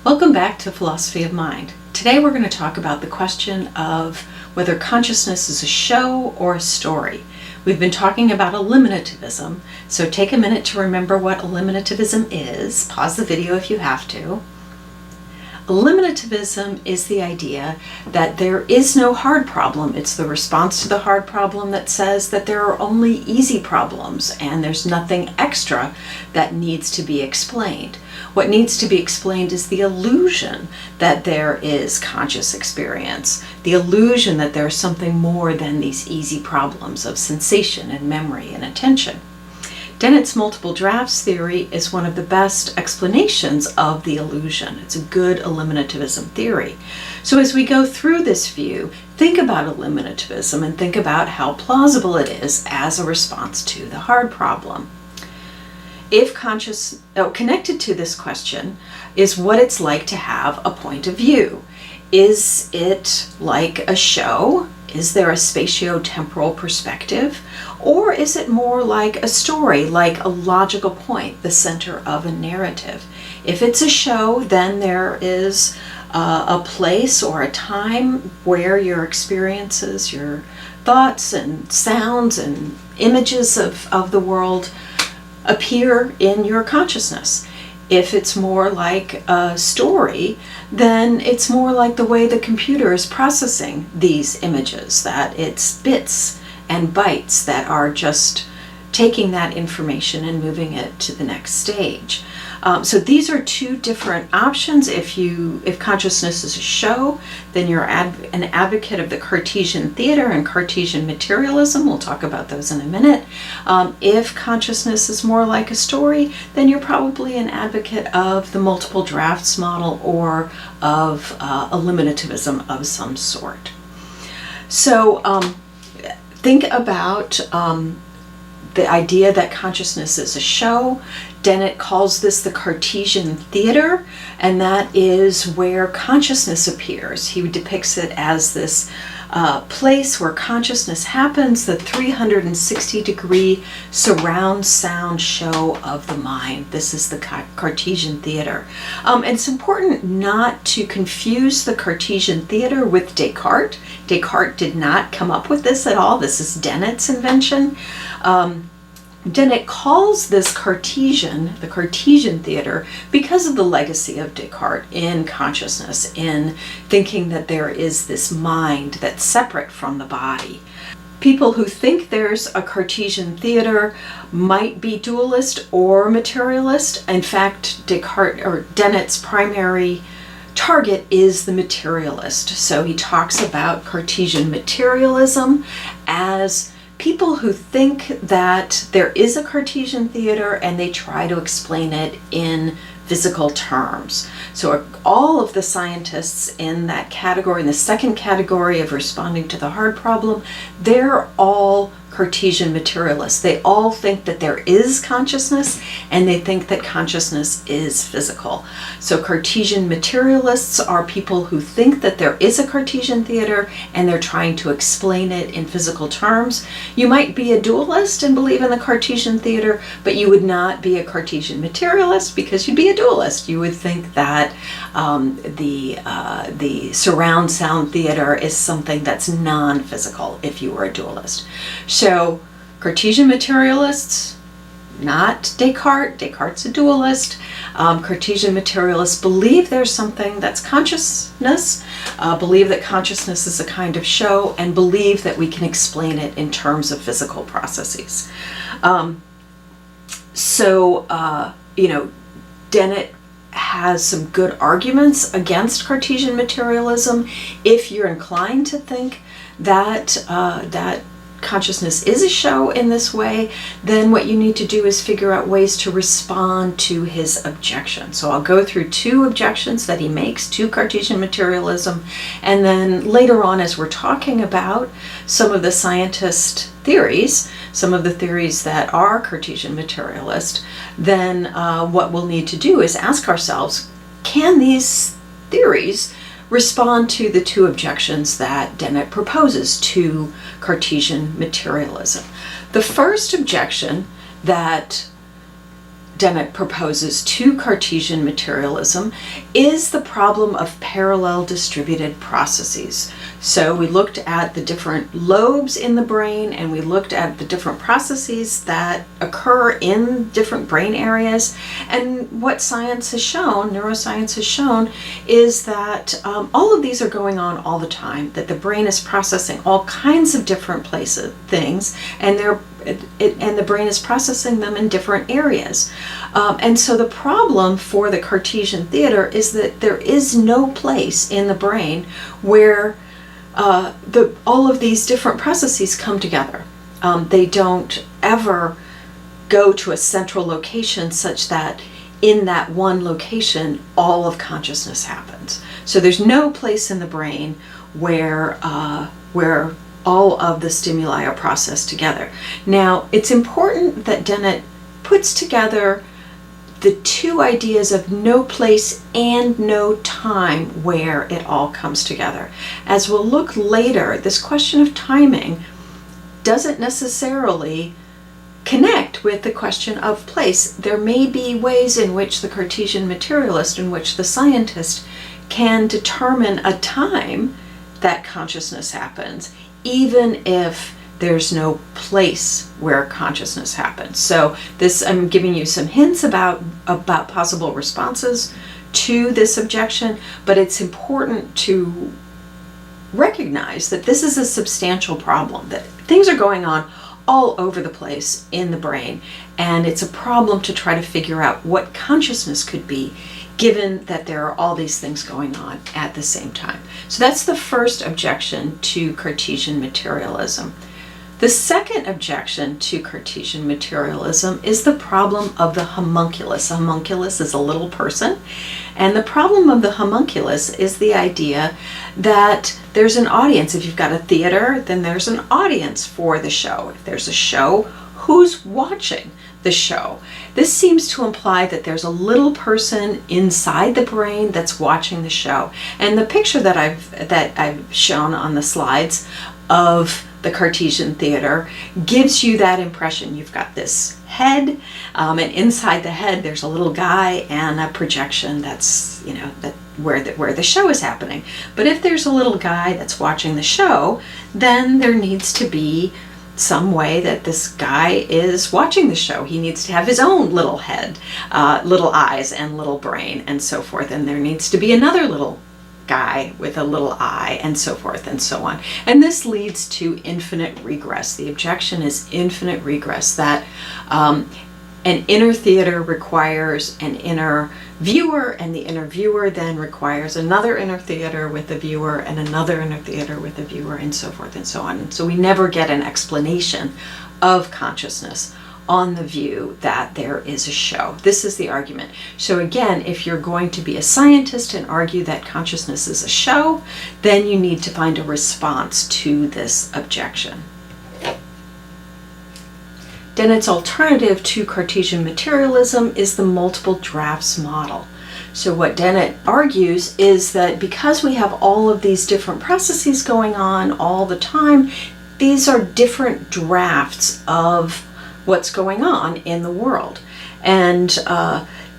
Welcome back to Philosophy of Mind. Today we're going to talk about the question of whether consciousness is a show or a story. We've been talking about eliminativism, so take a minute to remember what eliminativism is. Pause the video if you have to. Eliminativism is the idea that there is no hard problem. It's the response to the hard problem that says that there are only easy problems and there's nothing extra that needs to be explained. What needs to be explained is the illusion that there is conscious experience, the illusion that there's something more than these easy problems of sensation and memory and attention. Dennett's multiple drafts theory is one of the best explanations of the illusion. It's a good eliminativism theory. So as we go through this view, think about eliminativism and think about how plausible it is as a response to the hard problem. If connected to this question is what it's like to have a point of view. Is it like a show? Is there a spatio-temporal perspective? Or is it more like a story, like a logical point, the center of a narrative? If it's a show, then there is a place or a time where your experiences, your thoughts and sounds and images of the world appear in your consciousness. If it's more like a story, then it's more like the way the computer is processing these images, that it's bits and bytes that are just taking that information and moving it to the next stage. So these are two different options. If consciousness is a show, then you're an advocate of the Cartesian theater and Cartesian materialism. We'll talk about those in a minute. If consciousness is more like a story, then you're probably an advocate of the multiple drafts model or of eliminativism of some sort. So think about the idea that consciousness is a show. Dennett calls this the Cartesian theater, and that is where consciousness appears. He depicts it as this place where consciousness happens, the 360-degree surround sound show of the mind. This is the Cartesian theater. It's important not to confuse the Cartesian theater with Descartes. Descartes did not come up with this at all. This is Dennett's invention. Dennett calls this the Cartesian theater, because of the legacy of Descartes in consciousness, in thinking that there is this mind that's separate from the body. People who think there's a Cartesian theater might be dualist or materialist. In fact, Dennett's primary target is the materialist. So he talks about Cartesian materialism as people who think that there is a Cartesian theater and they try to explain it in physical terms. So all of the scientists in that category, in the second category of responding to the hard problem, they're all Cartesian materialists. They all think that there is consciousness and they think that consciousness is physical. So Cartesian materialists are people who think that there is a Cartesian theater and they're trying to explain it in physical terms. You might be a dualist and believe in the Cartesian theater, but you would not be a Cartesian materialist because you'd be a dualist. You would think that the surround sound theater is something that's non-physical if you were a dualist. So Cartesian materialists, not Descartes. Descartes' a dualist. Cartesian materialists believe there's something that's consciousness, believe that consciousness is a kind of show, and believe that we can explain it in terms of physical processes. Dennett has some good arguments against Cartesian materialism. If you're inclined to think that consciousness is a show in this way, then what you need to do is figure out ways to respond to his objection. So I'll go through two objections that he makes to Cartesian materialism, and then later on, as we're talking about some of the scientist theories, some of the theories that are Cartesian materialist, then what we'll need to do is ask ourselves, can these theories respond to the two objections that Dennett proposes to Cartesian materialism? The first objection that Dennett proposes to Cartesian materialism is the problem of parallel distributed processes. So we looked at the different lobes in the brain, and we looked at the different processes that occur in different brain areas. And what science has shown, neuroscience has shown, is that all of these are going on all the time, that the brain is processing all kinds of different things, and the brain is processing them in different areas. And so the problem for the Cartesian theater is that there is no place in the brain where all of these different processes come together. They don't ever go to a central location such that in that one location all of consciousness happens. So there's no place in the brain where all of the stimuli are processed together. Now, it's important that Dennett puts together the two ideas of no place and no time where it all comes together. As we'll look later, this question of timing doesn't necessarily connect with the question of place. There may be ways in which the Cartesian materialist, in which the scientist, can determine a time that consciousness happens, even if there's no place where consciousness happens. So this, I'm giving you some hints about possible responses to this objection, but it's important to recognize that this is a substantial problem, that things are going on all over the place in the brain, and it's a problem to try to figure out what consciousness could be, given that there are all these things going on at the same time. So that's the first objection to Cartesian materialism. The second objection to Cartesian materialism is the problem of the homunculus. A homunculus is a little person, and the problem of the homunculus is the idea that there's an audience. If you've got a theater, then there's an audience for the show. If there's a show, who's watching the show? This seems to imply that there's a little person inside the brain that's watching the show. And the picture that I've shown on the slides of the Cartesian theater gives you that impression. You've got this head, and inside the head there's a little guy and a projection that's, where the show is happening. But if there's a little guy that's watching the show, then there needs to be some way that this guy is watching the show. He needs to have his own little head, little eyes and little brain and so forth. And there needs to be another little guy with a little eye and so forth and so on. And this leads to infinite regress. The objection is infinite regress, that an inner theater requires an inner viewer, and the inner viewer then requires another inner theater with a viewer and another inner theater with a viewer and so forth and so on. And so we never get an explanation of consciousness on the view that there is a show. This is the argument. So again, if you're going to be a scientist and argue that consciousness is a show, then you need to find a response to this objection. Dennett's alternative to Cartesian materialism is the multiple drafts model. So what Dennett argues is that because we have all of these different processes going on all the time, these are different drafts of what's going on in the world. And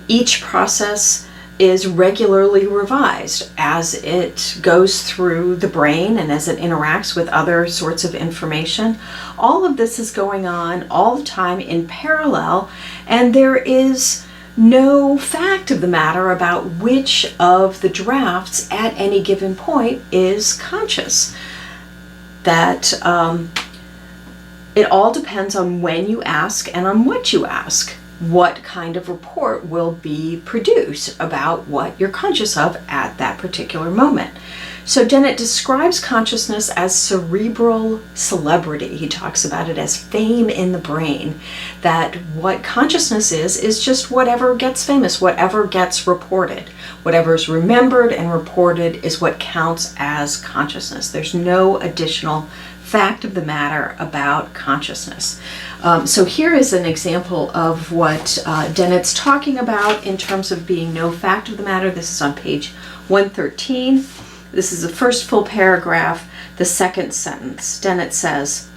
each process is regularly revised as it goes through the brain and as it interacts with other sorts of information. All of this is going on all the time in parallel, and there is no fact of the matter about which of the drafts at any given point is conscious. That it all depends on when you ask and on what you ask, what kind of report will be produced about what you're conscious of at that particular moment. So Dennett describes consciousness as cerebral celebrity. He talks about it as fame in the brain, that what consciousness is just whatever gets famous, whatever gets reported. Whatever is remembered and reported is what counts as consciousness. There's no additional fact of the matter about consciousness. So here is an example of what Dennett's talking about in terms of being no fact of the matter. This is on page 113. This is the first full paragraph, the second sentence. Dennett says,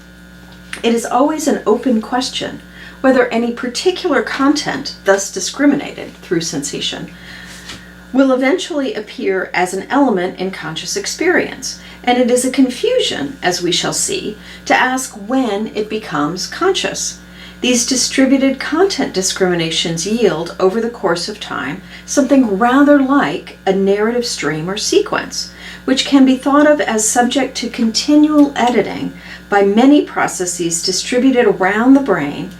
"It is always an open question whether any particular content, thus discriminated through sensation, will eventually appear as an element in conscious experience, and it is a confusion, as we shall see, to ask when it becomes conscious. These distributed content discriminations yield, over the course of time, something rather like a narrative stream or sequence, which can be thought of as subject to continual editing by many processes distributed around the brain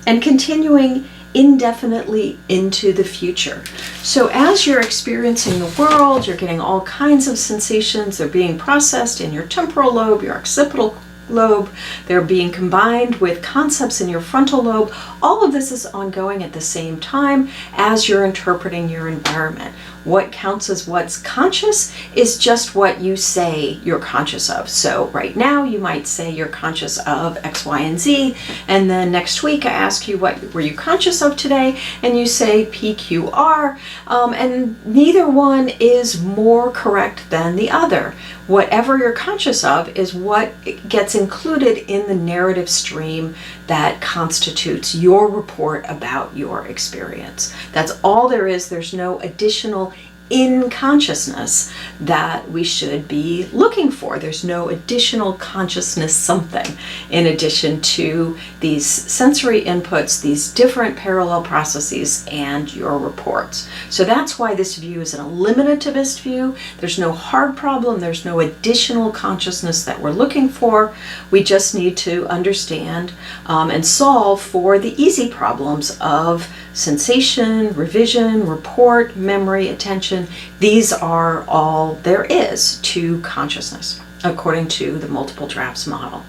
and continuing indefinitely into the future. So as you're experiencing the world, you're getting all kinds of sensations. They're being processed in your temporal lobe, your occipital lobe. They're being combined with concepts in your frontal lobe. All of this is ongoing at the same time as you're interpreting your environment. What counts as what's conscious is just what you say you're conscious of. So right now you might say you're conscious of X, Y, and Z, and then next week I ask you what were you conscious of today, and you say PQR, and neither one is more correct than the other. Whatever you're conscious of is what gets included in the narrative stream that constitutes your report about your experience. That's all there is. There's no additional in consciousness that we should be looking for. There's no additional consciousness something in addition to these sensory inputs, these different parallel processes, and your reports. So that's why this view is an eliminativist view. There's no hard problem. There's no additional consciousness that we're looking for. We just need to understand and solve for the easy problems of sensation, revision, report, memory, attention. These are all there is to consciousness, according to the multiple drafts model.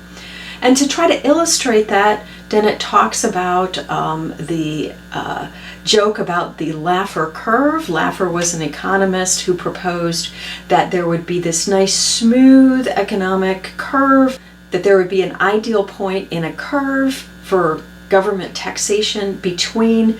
And to try to illustrate that, Dennett talks about the joke about the Laffer curve. Laffer was an economist who proposed that there would be this nice smooth economic curve, that there would be an ideal point in a curve for government taxation between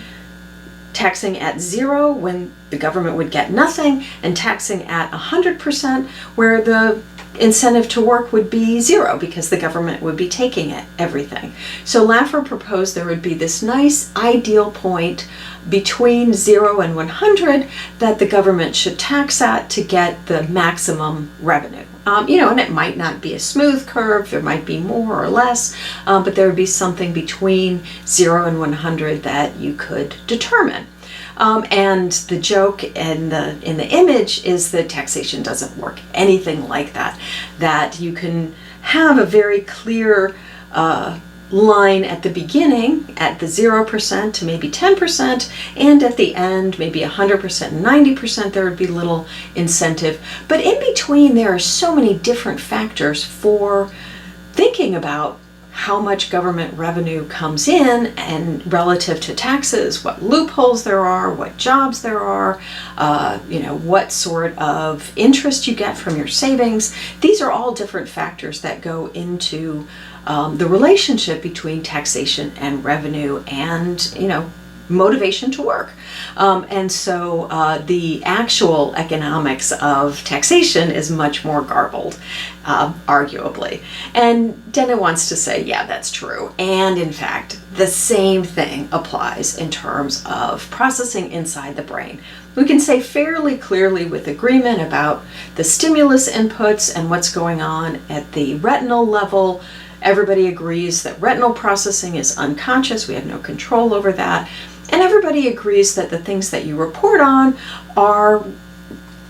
taxing at 0 when the government would get nothing and taxing at 100% where the incentive to work would be 0 because the government would be taking everything. So Laffer proposed there would be this nice ideal point between 0 and 100 that the government should tax at to get the maximum revenue. And it might not be a smooth curve, there might be more or less, but there would be something between 0 and 100 that you could determine. And the joke in the image is that taxation doesn't work anything like that, that you can have a very clear line at the beginning at the 0% to maybe 10%, and at the end maybe 100% and 90% there would be little incentive. But in between there are so many different factors for thinking about how much government revenue comes in and relative to taxes, what loopholes there are, what jobs there are, what sort of interest you get from your savings. These are all different factors that go into the relationship between taxation and revenue and, motivation to work. And so the actual economics of taxation is much more garbled, arguably. And Dennett wants to say, yeah, that's true. And in fact, the same thing applies in terms of processing inside the brain. We can say fairly clearly with agreement about the stimulus inputs and what's going on at the retinal level. Everybody agrees that retinal processing is unconscious. We have no control over that. And everybody agrees that the things that you report on are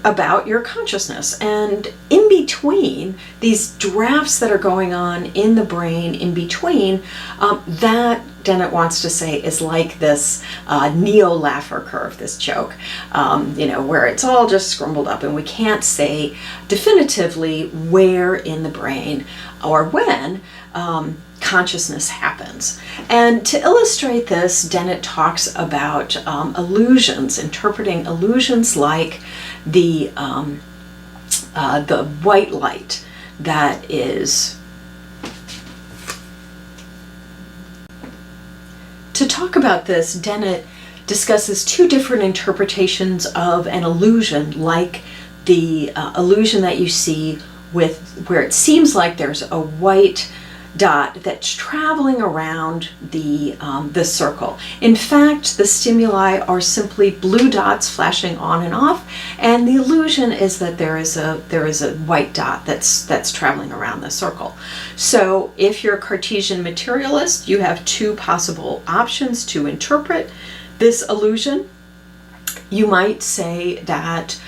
about your consciousness. And in between, these drafts that are going on in the brain, in between, that Dennett wants to say is like this neo-Laffer curve, this joke, where it's all just scrambled up and we can't say definitively where in the brain or when consciousness happens. And to illustrate this, Dennett talks about illusions, interpreting illusions like the white light that is. To talk about this, Dennett discusses two different interpretations of an illusion, like the illusion that you see with where it seems like there's a white dot that's traveling around the circle. In fact, the stimuli are simply blue dots flashing on and off, and the illusion is that there is a white dot that's traveling around the circle. So if you're a Cartesian materialist, you have two possible options to interpret this illusion. You might say that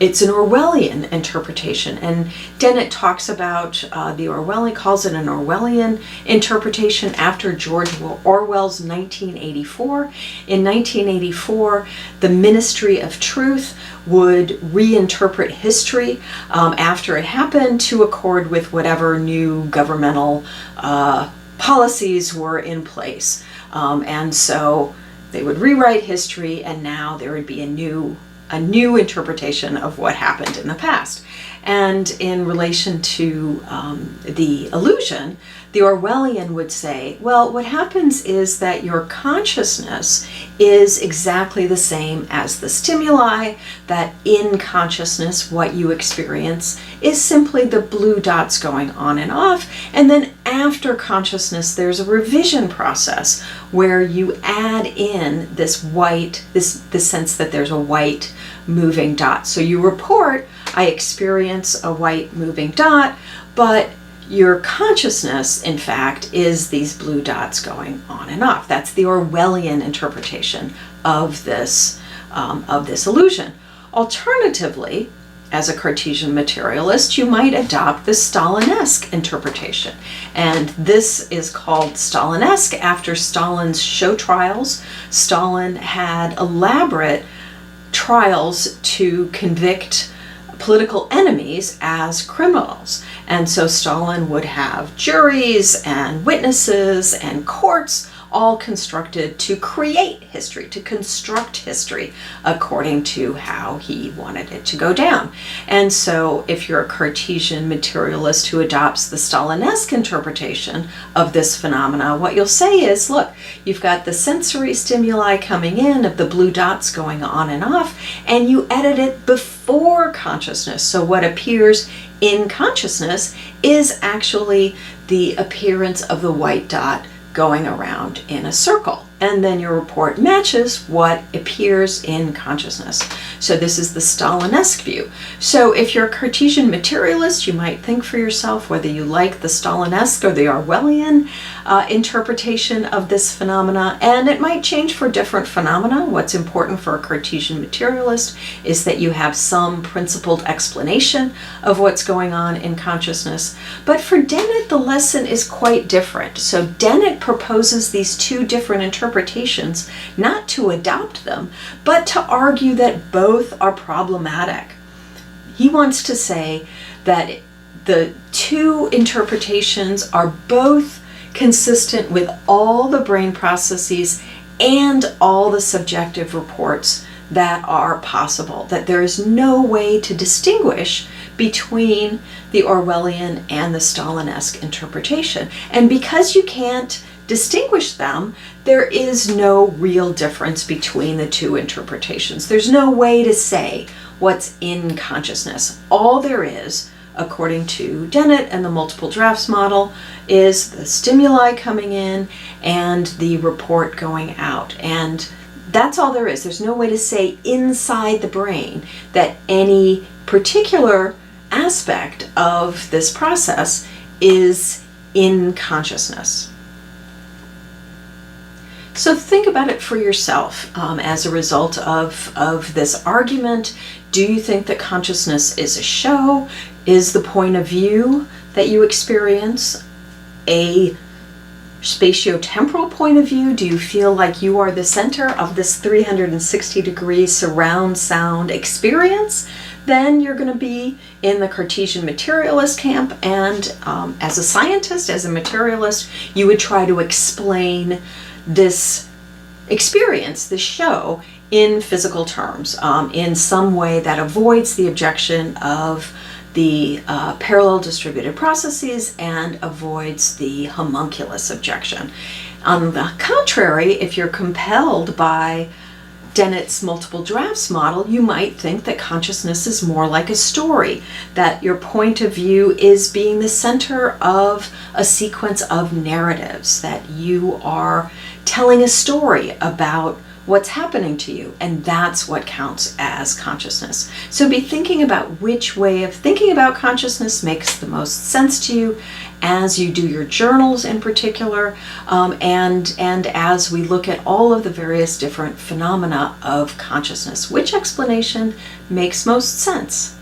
it's an Orwellian interpretation, and Dennett talks about calls it an Orwellian interpretation after George Orwell's 1984. In 1984, the Ministry of Truth would reinterpret history after it happened to accord with whatever new governmental policies were in place. And so they would rewrite history, and now there would be a new interpretation of what happened in the past. And in relation to the illusion, the Orwellian would say, well, what happens is that your consciousness is exactly the same as the stimuli, that in consciousness what you experience is simply the blue dots going on and off, and then after consciousness there's a revision process where you add in this white, this sense that there's a white moving dot. So you report, I experience a white moving dot, but your consciousness, in fact, is these blue dots going on and off. That's the Orwellian interpretation of this illusion. Alternatively, as a Cartesian materialist, you might adopt the Stalinesque interpretation. And this is called Stalinesque after Stalin's show trials. Stalin had elaborate trials to convict political enemies as criminals. And so Stalin would have juries and witnesses and courts all constructed to create history, to construct history according to how he wanted it to go down. And so if you're a Cartesian materialist who adopts the Stalinesque interpretation of this phenomena, what you'll say is, look, you've got the sensory stimuli coming in of the blue dots going on and off, and you edit it before consciousness. So what appears in consciousness is actually the appearance of the white dot going around in a circle. And then your report matches what appears in consciousness. So this is the Stalinesque view. So if you're a Cartesian materialist, you might think for yourself whether you like the Stalinesque or the Orwellian interpretation of this phenomena, and it might change for different phenomena. What's important for a Cartesian materialist is that you have some principled explanation of what's going on in consciousness. But for Dennett, the lesson is quite different. So Dennett proposes these two different interpretations, not to adopt them, but to argue that both are problematic. He wants to say that the two interpretations are both consistent with all the brain processes and all the subjective reports that are possible, that there is no way to distinguish between the Orwellian and the Stalinesque interpretation. And because you can't distinguish them, there is no real difference between the two interpretations. There's no way to say what's in consciousness. All there is, according to Dennett and the multiple drafts model, is the stimuli coming in and the report going out. And that's all there is. There's no way to say inside the brain that any particular aspect of this process is in consciousness. So think about it for yourself as a result of this argument. Do you think that consciousness is a show? Is the point of view that you experience a spatiotemporal point of view? Do you feel like you are the center of this 360-degree surround sound experience? Then you're going to be in the Cartesian materialist camp, and as a scientist, as a materialist, you would try to explain this experience, this show, in physical terms, in some way that avoids the objection of the parallel distributed processes and avoids the homunculus objection. On the contrary, if you're compelled by Dennett's multiple drafts model, you might think that consciousness is more like a story, that your point of view is being the center of a sequence of narratives, that you are telling a story about what's happening to you, and that's what counts as consciousness. So be thinking about which way of thinking about consciousness makes the most sense to you as you do your journals in particular, and as we look at all of the various different phenomena of consciousness. Which explanation makes most sense?